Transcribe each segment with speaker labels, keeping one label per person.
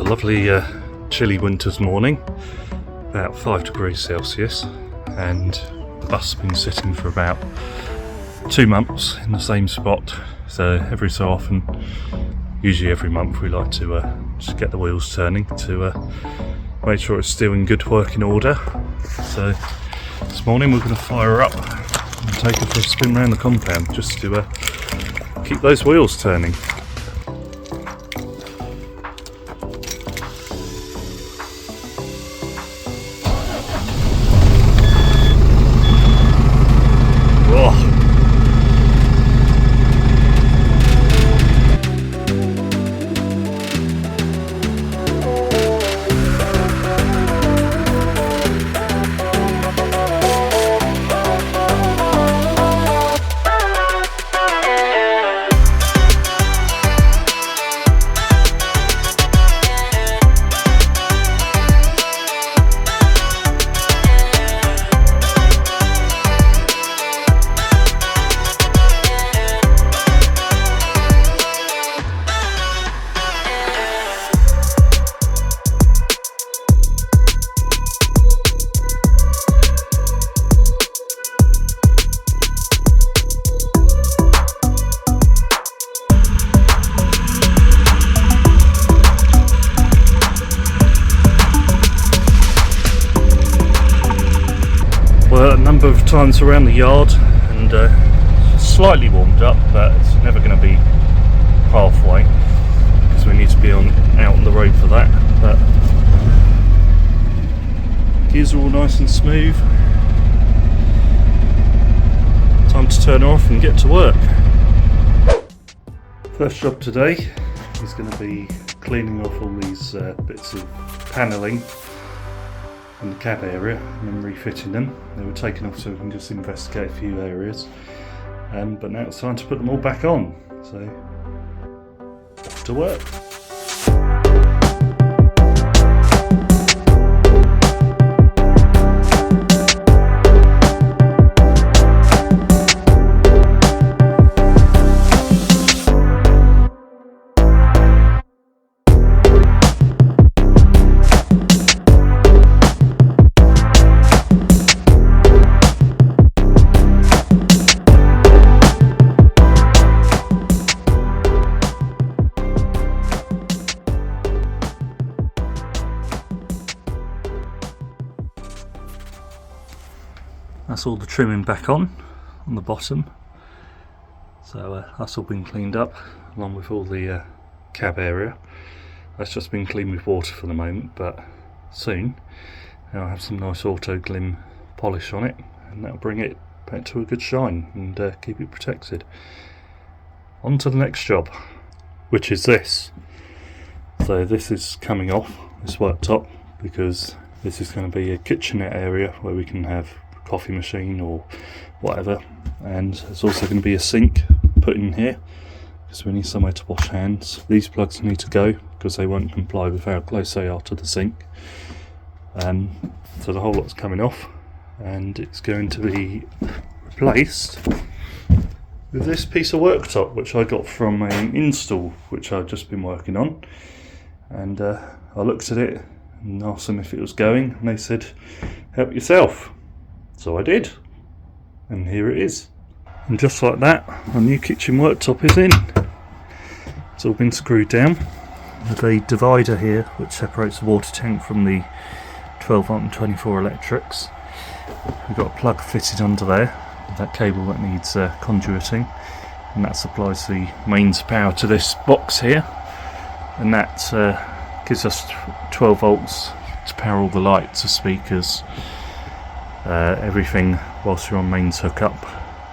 Speaker 1: a lovely chilly winter's morning, about 5 degrees Celsius, and the bus has been sitting for about 2 months in the same spot. So every so often, usually every month, we like to just get the wheels turning to make sure it's still in good working order. So this morning we're going to fire her up and take her for a spin around the compound just to keep those wheels turning. A number of times around the yard and slightly warmed up, but it's never going to be halfway because we need to be out on the road for that. But gears are all nice and smooth. Time to turn her off and get to work. First job today is going to be cleaning off all these bits of panelling in the cab area and then refitting them. They were taken off so we can just investigate a few areas, but now it's time to put them all back on, so off to work. That's all the trimming back on the bottom, so that's all been cleaned up along with all the cab area. That's just been cleaned with water for the moment, but soon I'll have some nice auto glim polish on it and that'll bring it back to a good shine and keep it protected. On to the next job, which is this. So this is coming off this worktop because this is going to be a kitchenette area where we can have coffee machine or whatever, and there's also going to be a sink put in here because we need somewhere to wash hands. These plugs need to go because they won't comply with how close they are to the sink, so the whole lot's coming off and it's going to be replaced with this piece of worktop which I got from an install which I've just been working on, and I looked at it and asked them if it was going and they said help yourself. So I did, and here it is. And just like that, our new kitchen worktop is in. It's all been screwed down with a divider here which separates the water tank from the 12 volt and 24 electrics. We've got a plug fitted under there with that cable that needs conduiting, and that supplies the mains power to this box here, and that gives us 12 volts to power all the lights, the speakers, everything whilst you're on mains hookup.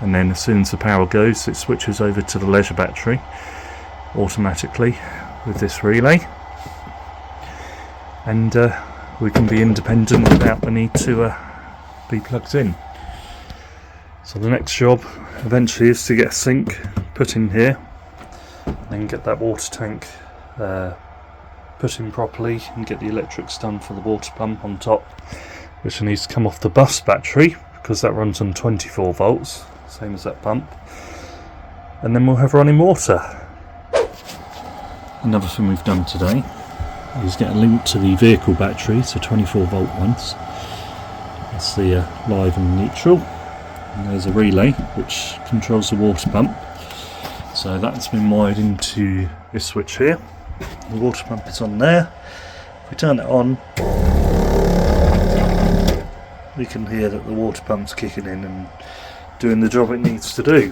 Speaker 1: And then as soon as the power goes, it switches over to the leisure battery automatically with this relay, and we can be independent without the need to be plugged in. So the next job eventually is to get a sink put in here, and then get that water tank put in properly and get the electrics done for the water pump on top, which needs to come off the bus battery because that runs on 24 volts, same as that pump, and then we'll have running water. Another thing we've done today is get a link to the vehicle battery, so 24 volt ones. That's the live and neutral. And there's a relay which controls the water pump. So that's been wired into this switch here. The water pump is on there. If we turn it on, we can hear that the water pump's kicking in and doing the job it needs to do,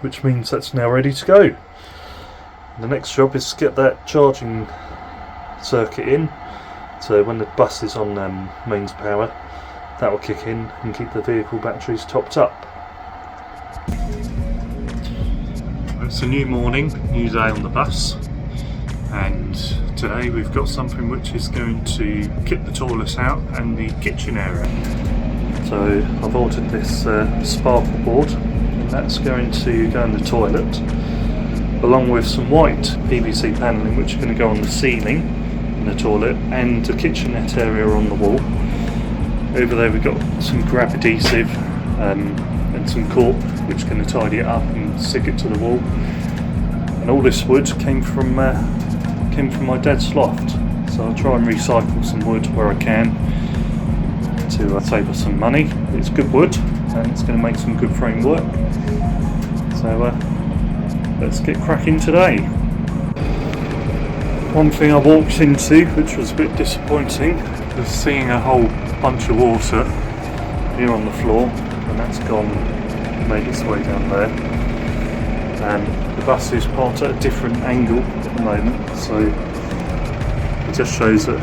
Speaker 1: which means that's now ready to go. The next job is to get that charging circuit in, so when the bus is on mains power, that will kick in and keep the vehicle batteries topped up. It's a new morning, new day on the bus, and today we've got something which is going to kit the toilets out and the kitchen area. So I've ordered this sparkle board, and that's going to go in the toilet, along with some white PVC panelling which are going to go on the ceiling in the toilet and the kitchenette area on the wall. Over there we've got some grab adhesive and some cork which is going to tidy it up and stick it to the wall. And all this wood came from my dad's loft, so I'll try and recycle some wood where I can to save us some money. It's good wood and it's going to make some good framework. So let's get cracking today. One thing I walked into which was a bit disappointing was seeing a whole bunch of water here on the floor, and that's made its way down there. And the bus is parked at a different angle at the moment, so it just shows that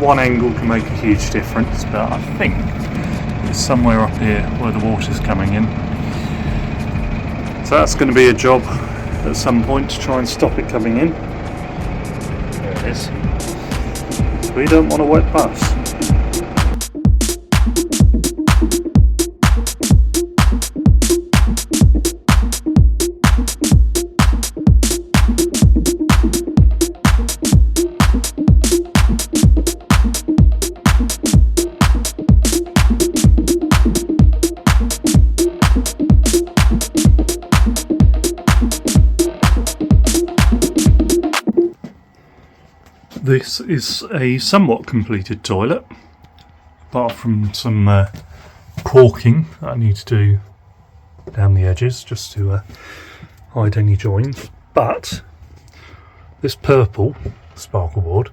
Speaker 1: one angle can make a huge difference, but I think it's somewhere up here where the water's coming in. So that's going to be a job at some point to try and stop it coming in. There it is. We don't want a wet bus. This is a somewhat completed toilet, apart from some caulking that I need to do down the edges just to hide any joins. But this purple sparkle board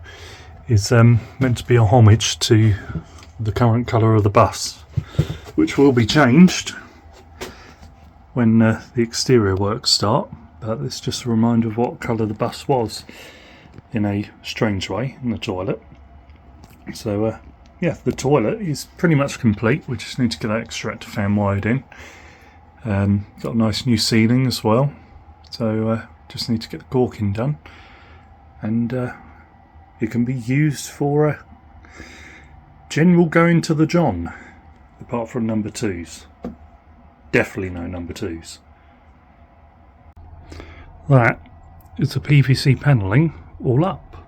Speaker 1: is meant to be a homage to the current colour of the bus, which will be changed when the exterior works start, but it's just a reminder of what colour the bus was in a strange way in the toilet. So yeah, the toilet is pretty much complete. We just need to get that extractor fan wired in. Got a nice new ceiling as well, so just need to get the caulking done, and it can be used for general going to the John, apart from number 2s. Definitely no number 2s. That is the PVC panelling all up,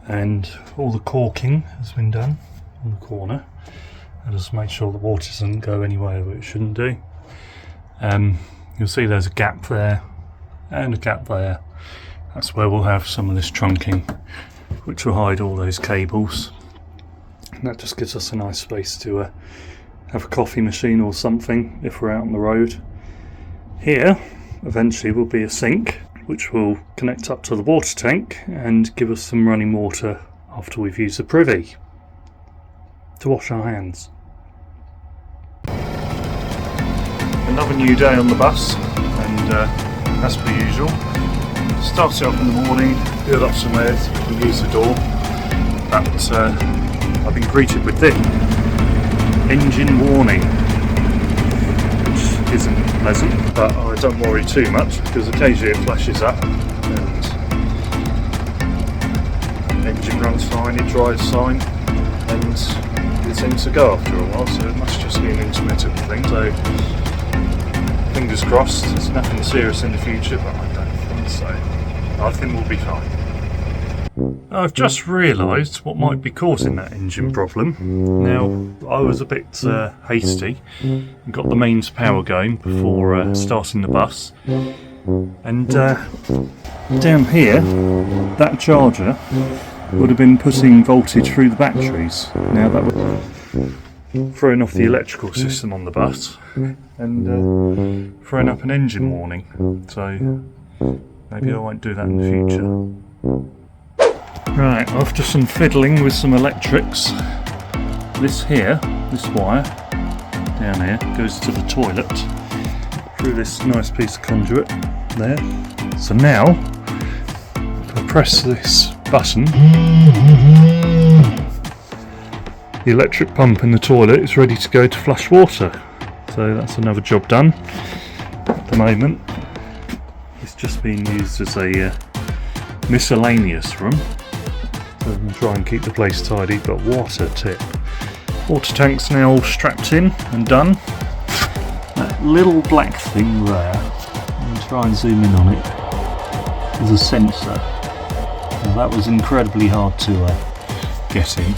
Speaker 1: and all the caulking has been done on the corner. I just make sure the water doesn't go anywhere where it shouldn't do. You'll see there's a gap there and a gap there. That's where we'll have some of this trunking, which will hide all those cables, and that just gives us a nice space to have a coffee machine or something if we're out on the road. Here eventually will be a sink which will connect up to the water tank and give us some running water after we've used the privy to wash our hands. Another new day on the bus, and as per usual, start it up in the morning, build up some air, and use the door. But I've been greeted with this engine warning, which isn't pleasant, but I don't worry too much because occasionally it flashes up and the engine runs fine, it drives fine, and it seems to go after a while, so it must just be an intermittent thing. So fingers crossed, there's nothing serious in the future, but I don't think so. I think we'll be fine. I've just realised what might be causing that engine problem. Now, I was a bit hasty and got the mains power going before starting the bus, And down here, that charger would have been putting voltage through the batteries. Now that would throwing off the electrical system on the bus and throwing up an engine warning. So maybe I won't do that in the future. Right, after some fiddling with some electrics, this wire down here goes to the toilet through this nice piece of conduit there. So now, if I press this button, the electric pump in the toilet is ready to go to flush water. So that's another job done. At the moment, it's just being used as a miscellaneous room, so we can try and keep the place tidy. But what a tip! Water tank's now all strapped in and done. That little black thing there, I'll try and zoom in on it, is a sensor. Now that was incredibly hard to get in.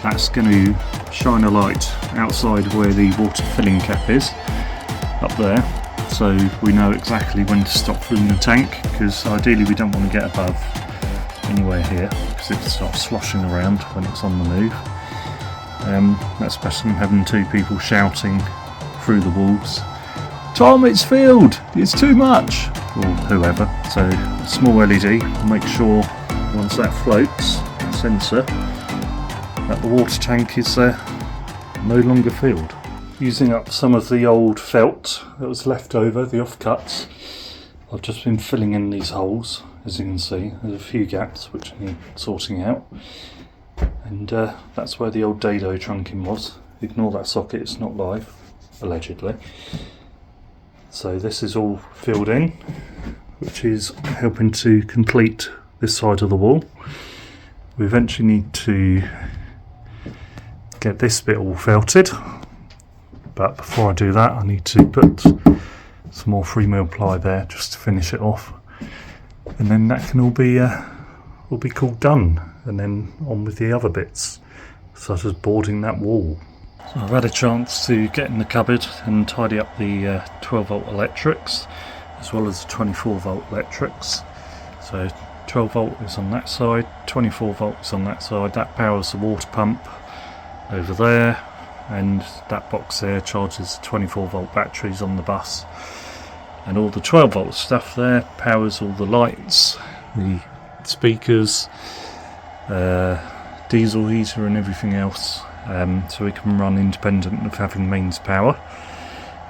Speaker 1: That's going to shine a light outside where the water filling cap is, up there, so we know exactly when to stop filling the tank, because ideally we don't want to get above anywhere here, because it starts sloshing around when it's on the move. That's better than having two people shouting through the walls, "Tom, it's filled! It's too much!" or whoever. So a small LED will make sure once that floats, the sensor, that the water tank is no longer filled. Using up some of the old felt that was left over, the offcuts, I've just been filling in these holes. As you can see, there's a few gaps which need sorting out. And that's where the old dado trunking was. Ignore that socket, it's not live, allegedly. So this is all filled in, which is helping to complete this side of the wall. We eventually need to get this bit all felted, but before I do that I need to put some more 3mm ply there just to finish it off, and then that can all be called done, and then on with the other bits, such as boarding that wall. So I've had a chance to get in the cupboard and tidy up the 12 volt electrics as well as the 24 volt electrics. So 12 volt is on that side, 24 volt is on that side. That powers the water pump over there, and that box there charges the 24 volt batteries on the bus, and all the 12 volt stuff there powers all the lights, the speakers, diesel heater and everything else, so we can run independent of having mains power.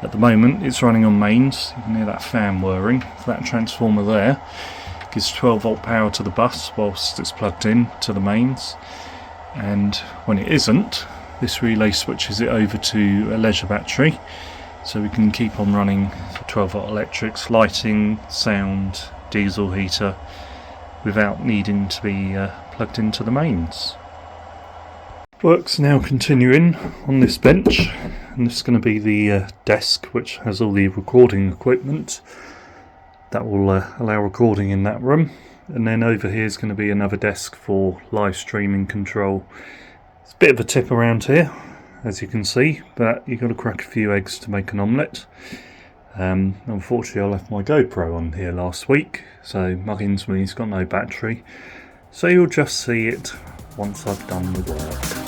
Speaker 1: At the moment it's running on mains. You can hear that fan whirring. That transformer there gives 12 volt power to the bus whilst it's plugged in to the mains, and when it isn't, this relay switches it over to a leisure battery, so we can keep on running 12 volt electrics, lighting, sound, diesel heater, without needing to be plugged into the mains. Work's now continuing on this bench, and this is going to be the desk which has all the recording equipment that will allow recording in that room, and then over here is going to be another desk for live streaming control. It's a bit of a tip around here, as you can see, but you've got to crack a few eggs to make an omelette. Unfortunately I left my GoPro on here last week, so Muggins me's got no battery, so you'll just see it once I've done the work.